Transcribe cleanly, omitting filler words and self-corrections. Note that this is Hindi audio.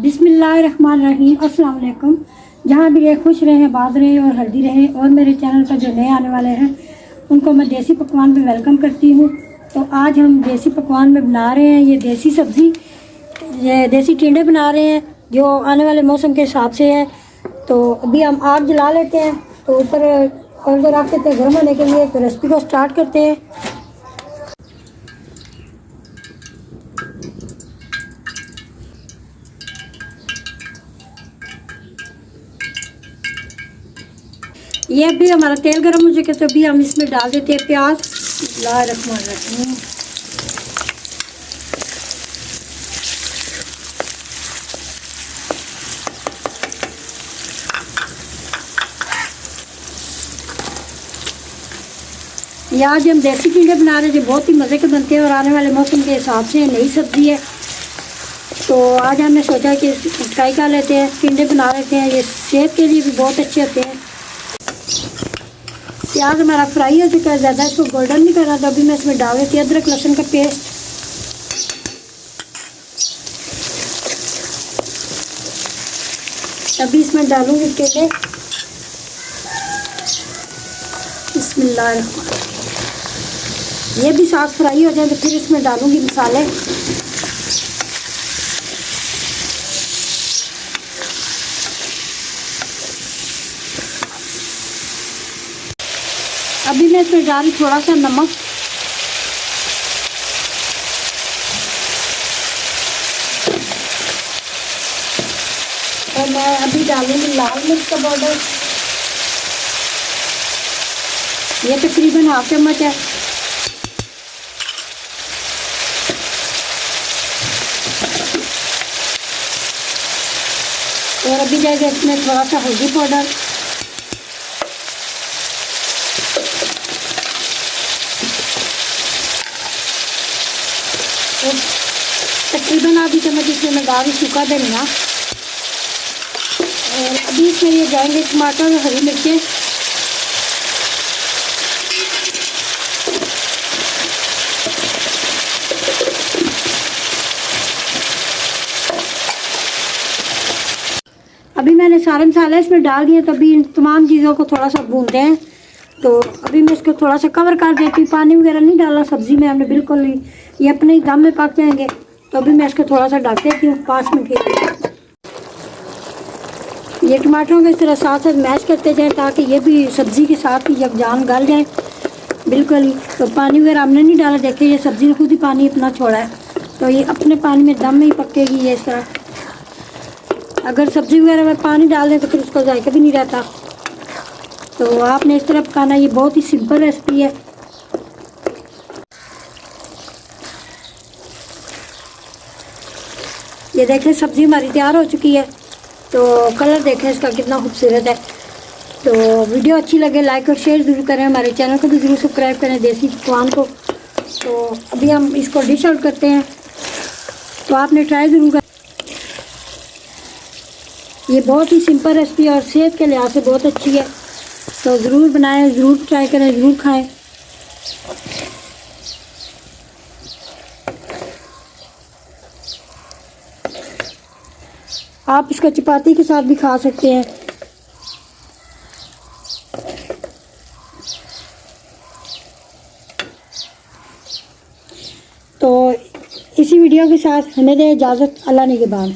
बिस्मिल्लाहिर्रहमानिर्रहीम। अस्सलाम वालेकुम। जहाँ भी रहे खुश रहें, आबाद रहें और हेल्दी रहें। और मेरे चैनल पर जो नए आने वाले हैं उनको मैं देसी पकवान में वेलकम करती हूँ। तो आज हम देसी पकवान में बना रहे हैं ये देसी सब्ज़ी, ये देसी टिंडे बना रहे हैं जो आने वाले मौसम के हिसाब से है। तो अभी हम आग जला लेते हैं, तो ऊपर और रख देते हैं गर्म होने के लिए। तो रेसिपी को स्टार्ट करते हैं। ये अभी हमारा तेल गर्म हो चुका है, तो अभी हम इसमें डाल देते हैं प्याज। बिस्मिल्लाहिर्रहमानिर्रहीम। ये आज हम देसी टिंडे बना रहे हैं जो बहुत ही मज़े के बनते हैं और आने वाले मौसम के हिसाब से नई सब्ज़ी है। तो आज हमने सोचा कि ट्राई कर लेते हैं, टिंडे बना लेते हैं। ये सेहत के लिए भी बहुत अच्छे होते हैं। प्याज हमारा फ्राई हो चुका है, ज़्यादा इसको गोल्डन नहीं करना। तो अभी मैं इसमें डाल देती हूँ अदरक लहसुन का पेस्ट। अभी इसमें डालूंगी टिंडे। बिस्मिल्लाह। ये भी साथ फ्राई हो जाए तो फिर इसमें डालूंगी मसाले। अभी मैं इसमें डाली थोड़ा सा नमक। और मैं अभी डालूंगी लाल मिर्च का पाउडर। ये तकरीबन हाफ चम्मच है। और अभी जाएगा इसमें थोड़ा सा हल्दी पाउडर। तकरीबन आधी चम्मच इसमें मैं डाल सूखा धनिया। और अभी इसमें ये जाएंगे टमाटर और हरी मिर्चें। अभी मैंने सारे मसाले इसमें डाल दिए, तो अभी इन तमाम चीज़ों को थोड़ा सा भूनते हैं। तो अभी मैं इसको थोड़ा सा कवर कर देती हूँ। पानी वगैरह नहीं डाला सब्ज़ी में हमने बिल्कुल नहीं, ये अपने ही दम में पक जाएंगे। तो अभी मैं इसको थोड़ा सा ढक देती हूँ 5 मिनट के लिए। ये टमाटरों को इस तरह साथ साथ मैश करते जाएँ ताकि ये भी सब्ज़ी के साथ ही यकजान गल जाए बिल्कुल ही। तो पानी वगैरह हमने नहीं डाला, देखिए ये सब्ज़ी ने खुद ही पानी अपना छोड़ा है। तो ये अपने पानी में दम में ही पकेगी ये इस तरह। अगर सब्ज़ी वगैरह में पानी डाल दें तो फिर उसका जायका भी नहीं रहता। तो आपने इस तरह पकाना। ये बहुत ही सिंपल रेसिपी है। ये देखें सब्ज़ी हमारी तैयार हो चुकी है। तो कलर देखें इसका कितना खूबसूरत है। तो वीडियो अच्छी लगे लाइक और शेयर ज़रूर करें। हमारे चैनल को भी ज़रूर सब्सक्राइब करें देसी पकवान को। तो अभी हम इसको डिश आउट करते हैं। तो आपने ट्राई ज़रूर करें। ये बहुत ही सिंपल रेसिपी और सेहत के लिहाज से बहुत अच्छी है। तो ज़रूर बनाएं, ज़रूर ट्राई करें, ज़रूर खाएं। आप इसको चपाती के साथ भी खा सकते हैं। तो इसी वीडियो के साथ हमें दें इजाज़त। अल्लाह निगहबान।